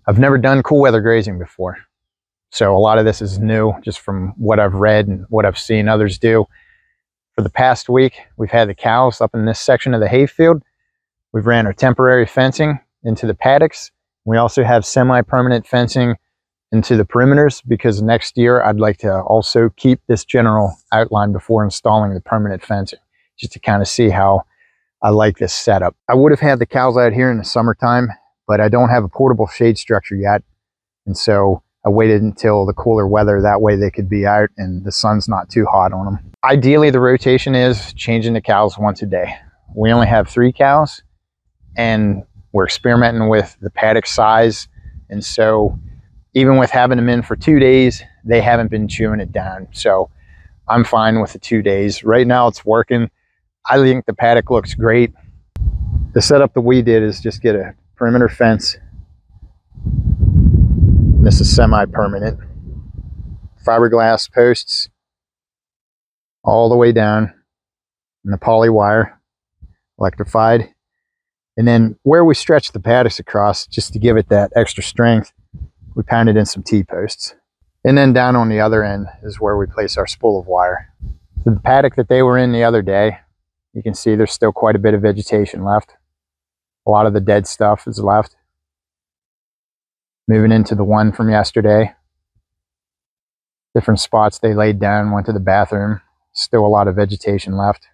I've never done cool weather grazing before, so a lot of this is new just from what I've read and what I've seen others do. For the past week, we've had the cows up in this section of the hayfield. We've ran our temporary fencing into the paddocks. We also have semi-permanent fencing into the perimeters, because next year I'd like to also keep this general outline before installing the permanent fencing, just to kind of see how I like this setup. I would have had the cows out here in the summertime, but I don't have a portable shade structure yet, and so I waited until the cooler weather. That way they could be out and the sun's not too hot on them. Ideally, the rotation is changing the cows once a day. We only have 3 cows, and we're experimenting with the paddock size, and so even with having them in for 2 days, they haven't been chewing it down. So I'm fine with the 2 days. Right now it's working. I think the paddock looks great. The setup that we did is just get a perimeter fence. This is semi-permanent. Fiberglass posts all the way down, and the poly wire electrified. And then where we stretch the paddocks across, just to give it that extra strength, we pounded in some T-posts. And then down on the other end is where we place our spool of wire. The paddock that they were in the other day, you can see there's still quite a bit of vegetation left. A lot of the dead stuff is left. Moving into the one from yesterday. Different spots they laid down, went to the bathroom. Still a lot of vegetation left.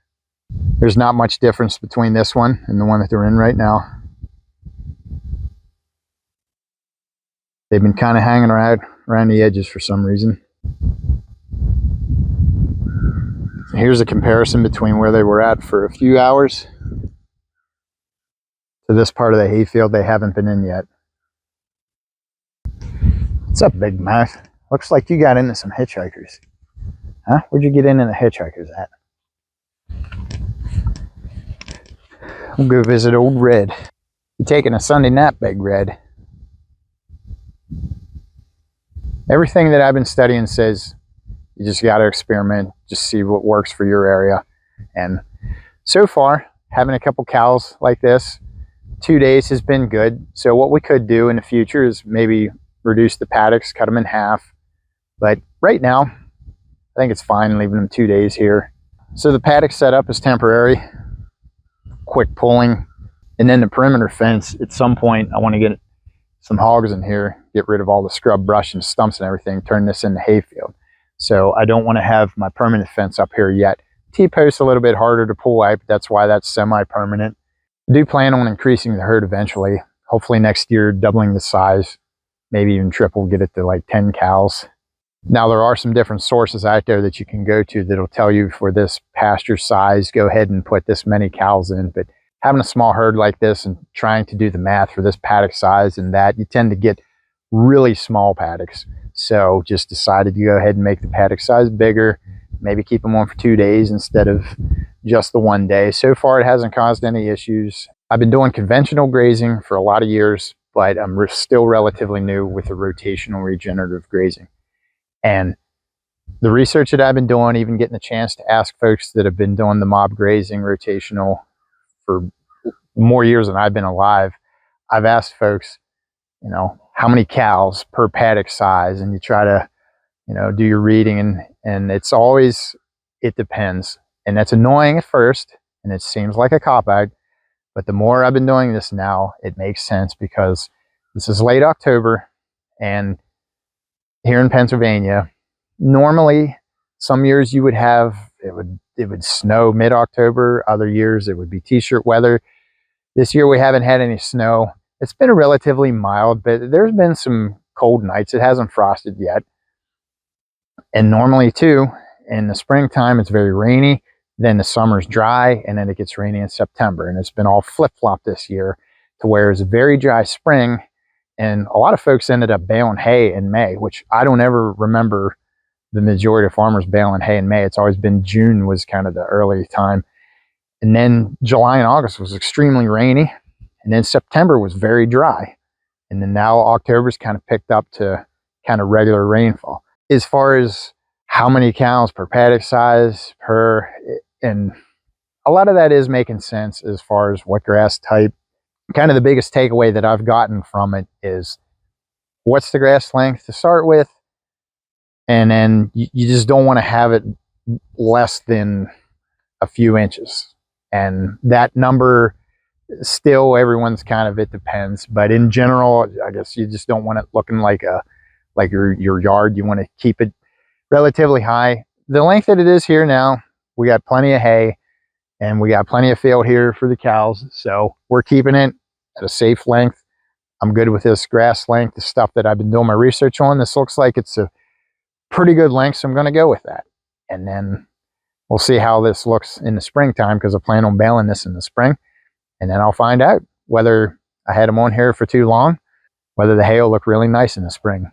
There's not much difference between this one and the one that they're in right now. They've been kind of hanging around the edges for some reason. So here's a comparison between where they were at for a few hours to this part of the hayfield they haven't been in yet. What's up, Big Mouth? Looks like you got into some hitchhikers. Huh? Where'd you get into the hitchhikers at? We'll go visit old Red. You taking a Sunday nap, Big Red? Everything that I've been studying says you just got to experiment, just see what works for your area. And so far, having a couple cows like this, 2 days has been good. So what we could do in the future is maybe reduce the paddocks, cut them in half. But right now, I think it's fine leaving them 2 days here. So the paddock setup is temporary, quick pulling, and then the perimeter fence. At some point, I want to get some hogs in here, get rid of all the scrub brush and stumps and everything, turn this into hayfield. So I don't want to have my permanent fence up here yet. T-posts a little bit harder to pull out, but that's why that's semi-permanent. I do plan on increasing the herd eventually. Hopefully next year, doubling the size, maybe even triple, get it to like 10 cows. Now there are some different sources out there that you can go to that'll tell you for this pasture size, go ahead and put this many cows in. But having a small herd like this and trying to do the math for this paddock size and that, you tend to get really small paddocks. So just decided to go ahead and make the paddock size bigger, maybe keep them on for 2 days instead of just the 1 day. So far it hasn't caused any issues. I've been doing conventional grazing for a lot of years, but I'm still relatively new with the rotational regenerative grazing. And the research that I've been doing, even getting a chance to ask folks that have been doing the mob grazing rotational for more years than I've been alive, I've asked folks, you know, how many cows per paddock size, and you try to, you know, do your reading, and it's always, it depends. And that's annoying at first, and it seems like a cop-out, but the more I've been doing this now, it makes sense, because this is late October, and here in Pennsylvania, normally some years you would have, it would snow mid-October, other years it would be t-shirt weather. This year we haven't had any snow. It's been relatively mild, but there's been some cold nights. It hasn't frosted yet. And normally too, in the springtime it's very rainy, then the summer's dry, and then it gets rainy in September. And it's been all flip-flop this year, to where it's a very dry spring, and a lot of folks ended up baling hay in May, which I don't ever remember the majority of farmers baling hay in May. It's always been June was kind of the early time. And then July and August was extremely rainy. And then September was very dry. And then now October's kind of picked up to kind of regular rainfall. As far as how many cows per paddock size and a lot of that is making sense as far as what grass type. Kind of the biggest takeaway that I've gotten from it is what's the grass length to start with, and then you just don't want to have it less than a few inches. And that number, still, everyone's kind of, it depends, but in general, I guess you just don't want it looking like your yard. You want to keep it relatively high. The length that it is here now, we got plenty of hay and we got plenty of field here for the cows, so we're keeping it at a safe length. I'm good with this grass length, the stuff that I've been doing my research on. This looks like it's a pretty good length, so I'm going to go with that. And then we'll see how this looks in the springtime, because I plan on baling this in the spring. And then I'll find out whether I had them on here for too long, whether the hay will look really nice in the spring.